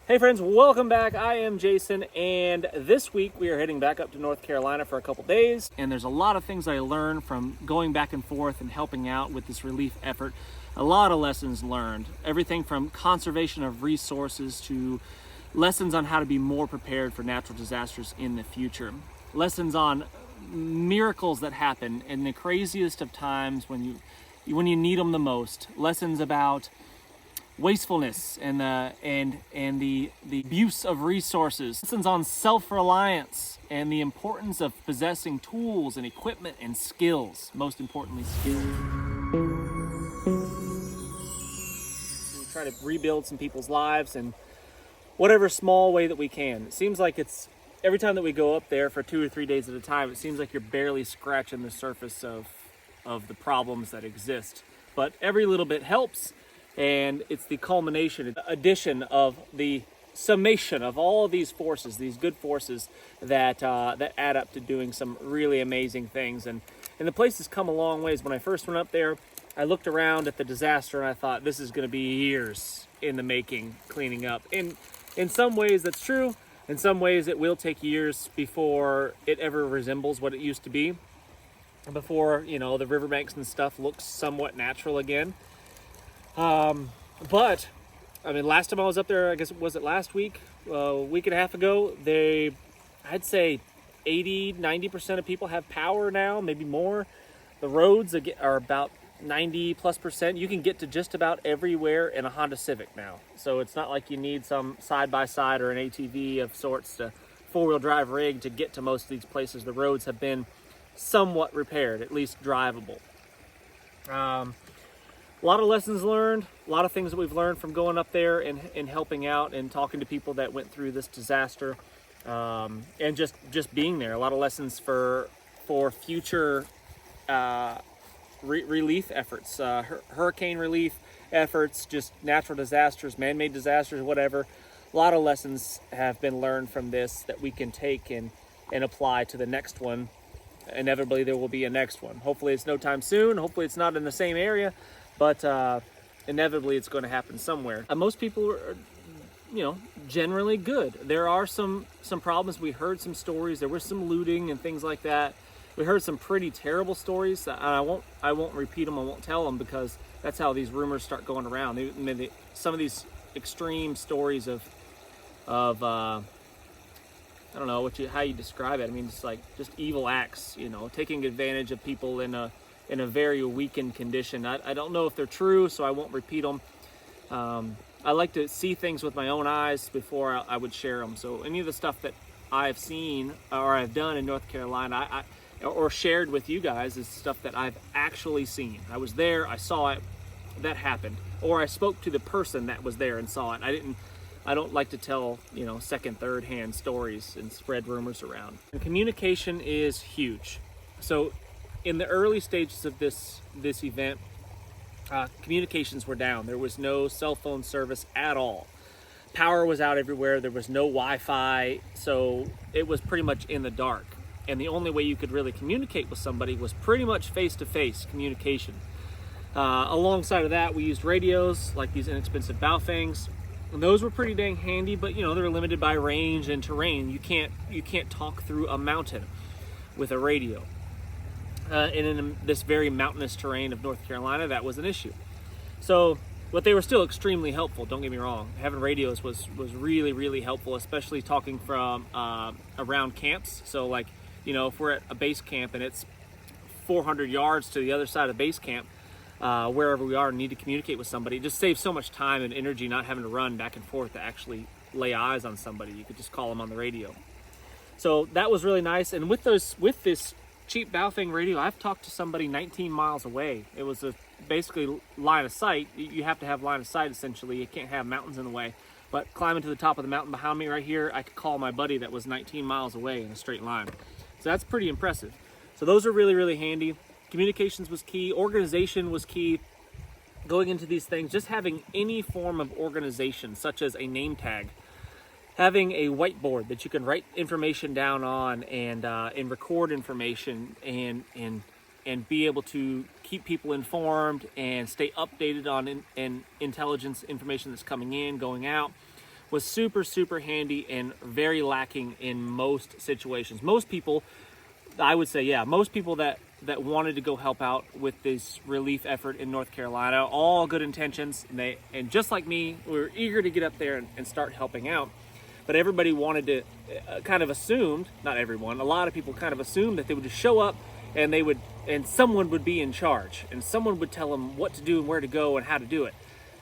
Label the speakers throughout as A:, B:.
A: Hey friends, welcome back. I am Jason, and this week we are heading back up to North Carolina for a couple days. And there's a lot of things I learned from going back and forth and helping out with this relief effort. A lot of lessons learned. Everything from conservation of resources to lessons on how to be more prepared for natural disasters in the future. Lessons on miracles that happen in the craziest of times when you need them the most. Lessons about wastefulness and the abuse of resources. Lessons on self-reliance and the importance of possessing tools and equipment and skills. Most importantly, skills. We try to rebuild some people's lives in whatever small way that we can. It seems like it's every time that we go up there for 2 or 3 days at a time, it seems like you're barely scratching the surface of the problems that exist. But every little bit helps. And it's the culmination, addition of the summation of all of these forces, these good forces that add up to doing some really amazing things. And the place has come a long ways. When I first went up there, I looked around at the disaster and I thought, this is going to be years in the making, cleaning up. In some ways, that's true. In some ways, it will take years before it ever resembles what it used to be. Before, the riverbanks and stuff looks somewhat natural again. But I mean, last time I was up there, I guess, was it last week, a week and a half ago, I'd say 80-90% of people have power now, maybe more. The roads are about 90+%. You can get to just about everywhere in a Honda Civic now. So it's not like you need some side-by-side or an ATV of sorts, to four-wheel drive rig to get to most of these places. The roads have been somewhat repaired, at least drivable. A lot of lessons learned, a lot of things that we've learned from going up there and helping out and talking to people that went through this disaster, and just being there. A lot of lessons for future relief efforts, hurricane relief efforts, just natural disasters, man-made disasters, whatever. A lot of lessons have been learned from this that we can take and apply to the next one. Inevitably, there will be a next one. Hopefully it's no time soon. Hopefully it's not in the same area. But inevitably, it's going to happen somewhere. Most people are, generally good. There are some problems. We heard some stories. There was some looting and things like that. We heard some pretty terrible stories. I won't repeat them. I won't tell them, because that's how these rumors start going around. Some of these extreme stories of I don't know how you describe it. I mean, just evil acts. Taking advantage of people in a very weakened condition. I don't know if they're true, so I won't repeat them. I like to see things with my own eyes before I would share them. So any of the stuff that I've seen or I've done in North Carolina, or shared with you guys, is stuff that I've actually seen. I was there, I saw it, that happened. Or I spoke to the person that was there and saw it. I don't like to tell, second, third hand stories and spread rumors around. And communication is huge. So in the early stages of this event, communications were down. There was no cell phone service at all. Power was out everywhere. There was no Wi-Fi, so it was pretty much in the dark. And the only way you could really communicate with somebody was pretty much face-to-face communication. Alongside of that, we used radios, like these inexpensive Baofengs. And those were pretty dang handy, but they're limited by range and terrain. You can't talk through a mountain with a radio. And in this very mountainous terrain of North Carolina, that was an issue. So, but they were still extremely helpful, don't get me wrong. Having radios was really, really helpful, especially talking from around camps. So if we're at a base camp and it's 400 yards to the other side of base camp, wherever we are, and need to communicate with somebody, it just saves so much time and energy not having to run back and forth to actually lay eyes on somebody. You could just call them on the radio. So that was really nice. And with this cheap Baofeng radio, I've talked to somebody 19 miles away. It was basically line of sight. You have to have line of sight, essentially. You can't have mountains in the way. But climbing to the top of the mountain behind me right here, I could call my buddy that was 19 miles away in a straight line. So that's pretty impressive. So those are really, really handy. Communications was key. Organization was key. Going into these things, just having any form of organization, such as a name tag, having a whiteboard that you can write information down on and record information and be able to keep people informed and stay updated on intelligence information that's coming in, going out, was super, super handy and very lacking in most situations. Most people, I would say, yeah, most people that wanted to go help out with this relief effort in North Carolina, all good intentions, and just like me, we were eager to get up there and start helping out. But everybody wanted to, kind of assumed, not everyone, a lot of people kind of assumed that they would just show up and someone would be in charge, and someone would tell them what to do and where to go and how to do it.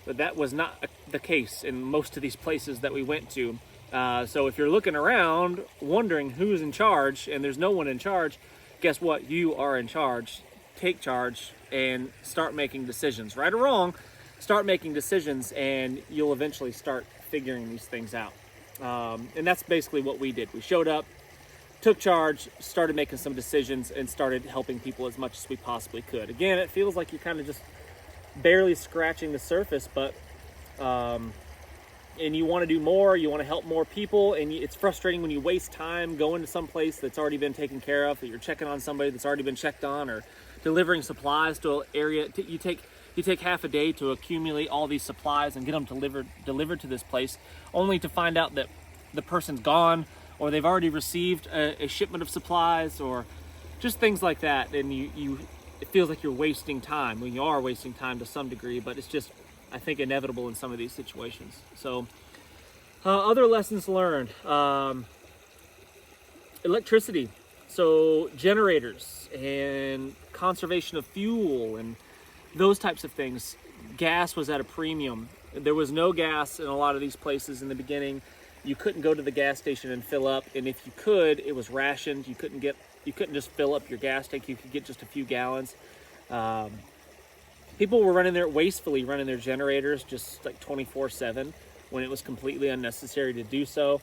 A: But that was not the case in most of these places that we went to. So if you're looking around wondering who's in charge and there's no one in charge, guess what? You are in charge. Take charge and start making decisions. Right or wrong, start making decisions and you'll eventually start figuring these things out. And that's basically what we did. We showed up, took charge, started making some decisions, and started helping people as much as we possibly could. Again, it feels like you're kind of just barely scratching the surface, but and you want to do more, you want to help more people, and it's frustrating when you waste time going to some place that's already been taken care of, that you're checking on somebody that's already been checked on, or delivering supplies to an area. You take half a day to accumulate all these supplies and get them delivered to this place, only to find out that the person's gone, or they've already received a shipment of supplies, or just things like that. And it feels like you're wasting time. Well, you are wasting time to some degree, but it's just, I think, inevitable in some of these situations. So other lessons learned, electricity. So generators and conservation of fuel and those types of things. Gas was at a premium. There was no gas in a lot of these places in the beginning. You couldn't go to the gas station and fill up, and if you could, it was rationed. You couldn't just fill up your gas tank. You could get just a few gallons. People were wastefully running their generators just like 24/7 when it was completely unnecessary to do so.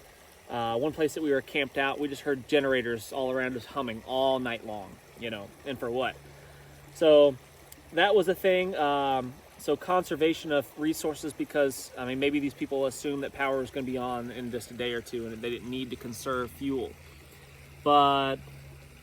A: One place that we were camped out, we just heard generators all around us humming all night long, and for what? So that was a thing. So conservation of resources, because maybe these people assume that power was going to be on in just a day or two and they didn't need to conserve fuel. But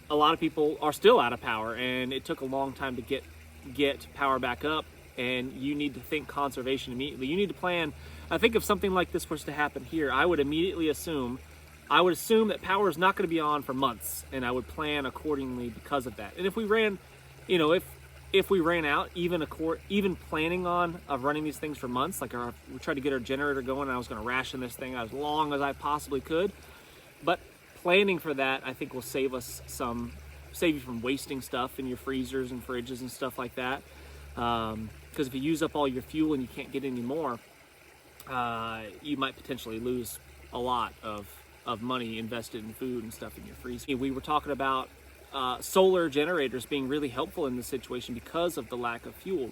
A: a lot of people are still out of power, and it took a long time to get power back up, and you need to think conservation immediately. You need to plan. I think if something like this was to happen here, I would assume that power is not going to be on for months, and I would plan accordingly because of that. And if we ran, if we ran out, even planning on running these things for months, like we tried to get our generator going, and I was going to ration this thing as long as I possibly could. But planning for that, I think, will save you from wasting stuff in your freezers and fridges and stuff like that. Because if you use up all your fuel and you can't get any more, you might potentially lose a lot of money invested in food and stuff in your freezer. We were talking about solar generators being really helpful in this situation because of the lack of fuel.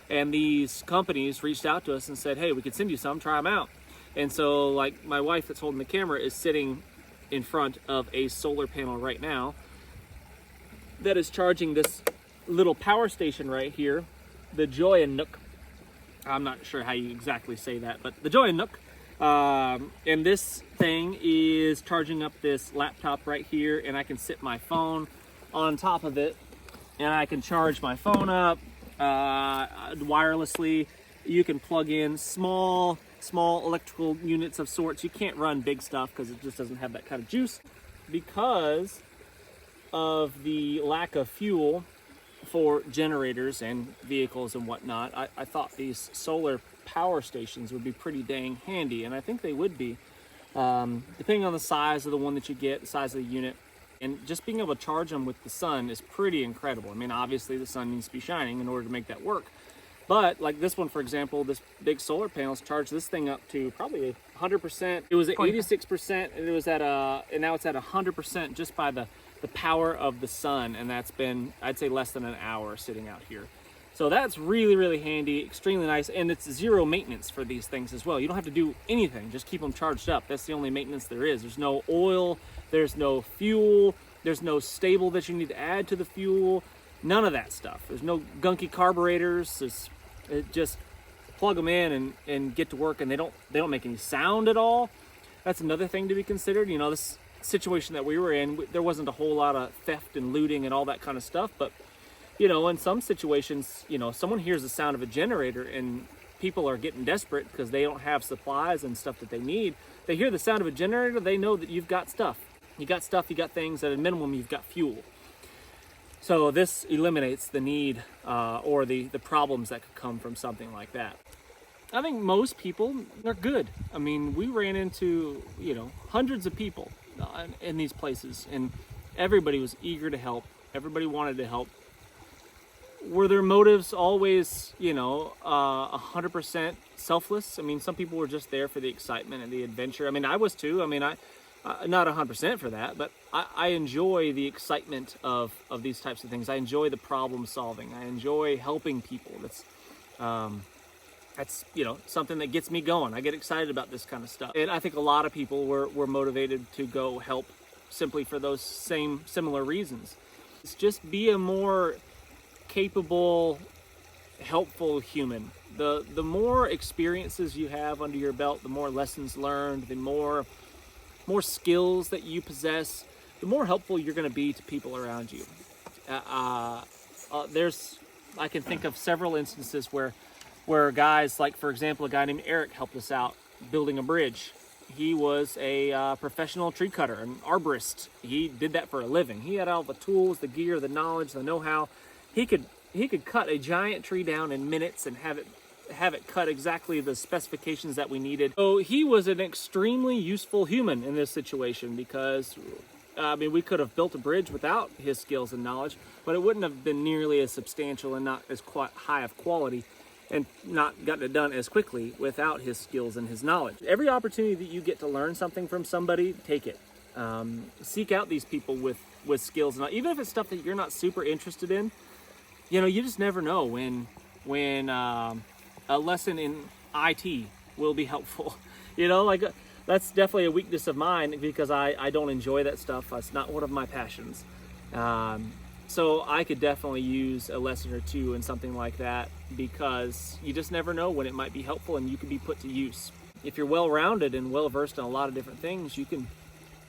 A: And these companies reached out to us and said, hey, we could send you some, try them out. And so, like, my wife that's holding the camera is sitting in front of a solar panel right now that is charging this little power station right here, the Joy Nook. I'm not sure how you exactly say that, but the Joy Nook. And this thing is charging up this laptop right here, and I can sit my phone on top of it, and I can charge my phone up wirelessly. You can plug in small electrical units of sorts. You can't run big stuff because it just doesn't have that kind of juice. Because of the lack of fuel for generators and vehicles and whatnot, I thought these solar power stations would be pretty dang handy, and I think they would be, depending on the size of the one that you get, the size of the unit, and just being able to charge them with the sun is pretty incredible. Obviously the sun needs to be shining in order to make that work, but like this one, for example, this big solar panels charge this thing up to probably 100%. It was at 86%, and it was at and now it's at 100% just by the power of the sun, and that's been, I'd say, less than an hour sitting out here. So that's really, really handy, extremely nice, and it's zero maintenance for these things as well. You don't have to do anything, just keep them charged up. That's the only maintenance there is. There's no oil, there's no fuel, there's no stable that you need to add to the fuel, none of that stuff. There's no gunky carburetors. It just plug them in and get to work, and they don't make any sound at all. That's another thing to be considered. This situation that we were in, there wasn't a whole lot of theft and looting and all that kind of stuff, but in some situations, someone hears the sound of a generator and people are getting desperate because they don't have supplies and stuff that they need, they hear the sound of a generator, they know that you've got stuff. You got stuff, you got things, at a minimum you've got fuel. So this eliminates the need or the problems that could come from something like that. I think most people are good. I mean, we ran into, hundreds of people in these places, and everybody was eager to help. Everybody wanted to help. Were their motives always, 100% selfless? I mean, some people were just there for the excitement and the adventure. I mean, I was too. I mean, I not 100% for that, but I enjoy the excitement of these types of things. I enjoy the problem solving. I enjoy helping people. That's something that gets me going. I get excited about this kind of stuff. And I think a lot of people were motivated to go help simply for those similar reasons. It's just be a more capable, helpful human. The more experiences you have under your belt, the more lessons learned, the more skills that you possess, the more helpful you're going to be to people around you. I can think of several instances where guys, like for example, a guy named Eric helped us out building a bridge. He was a professional tree cutter, an arborist. He did that for a living. He had all the tools, the gear, the knowledge, the know-how. He could cut a giant tree down in minutes and have it cut exactly the specifications that we needed. So he was an extremely useful human in this situation, because we could have built a bridge without his skills and knowledge, but it wouldn't have been nearly as substantial and not as high of quality, and not gotten it done as quickly without his skills and his knowledge. Every opportunity that you get to learn something from somebody, take it. Seek out these people with skills, and even if it's stuff that you're not super interested in. You just never know when a lesson in IT will be helpful. That's definitely a weakness of mine, because I don't enjoy that stuff. It's not one of my passions. So I could definitely use a lesson or two in something like that, because you just never know when it might be helpful and you can be put to use. If you're well-rounded and well-versed in a lot of different things, you can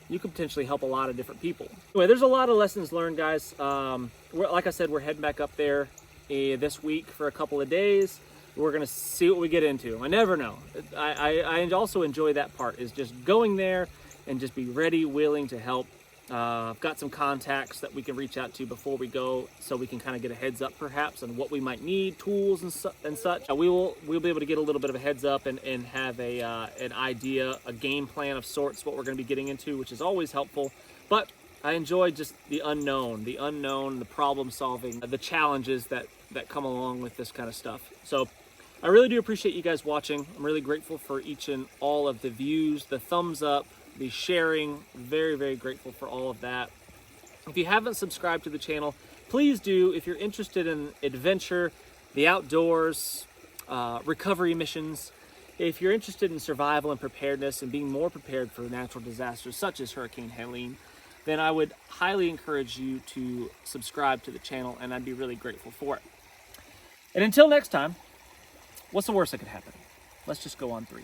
A: potentially help a lot of different people. Anyway, there's a lot of lessons learned, guys. Like I said, we're heading back up there this week for a couple of days. We're gonna see what we get into. I never know. I also enjoy that part, is just going there and just be ready, willing to help. I've got some contacts that we can reach out to before we go, so we can kind of get a heads up perhaps on what we might need, tools and such. We'll be able to get a little bit of a heads up and have an idea, a game plan of sorts, what we're going to be getting into, which is always helpful. But I enjoy just the unknown, the problem solving, the challenges that come along with this kind of stuff. So I really do appreciate you guys watching. I'm really grateful for each and all of the views, the thumbs up, the sharing. Very, very grateful for all of that. If you haven't subscribed to the channel, please do. If you're interested in adventure, the outdoors, recovery missions, if you're interested in survival and preparedness and being more prepared for natural disasters such as Hurricane Helene, then I would highly encourage you to subscribe to the channel, and I'd be really grateful for it. And until next time, what's the worst that could happen? Let's just go on 3.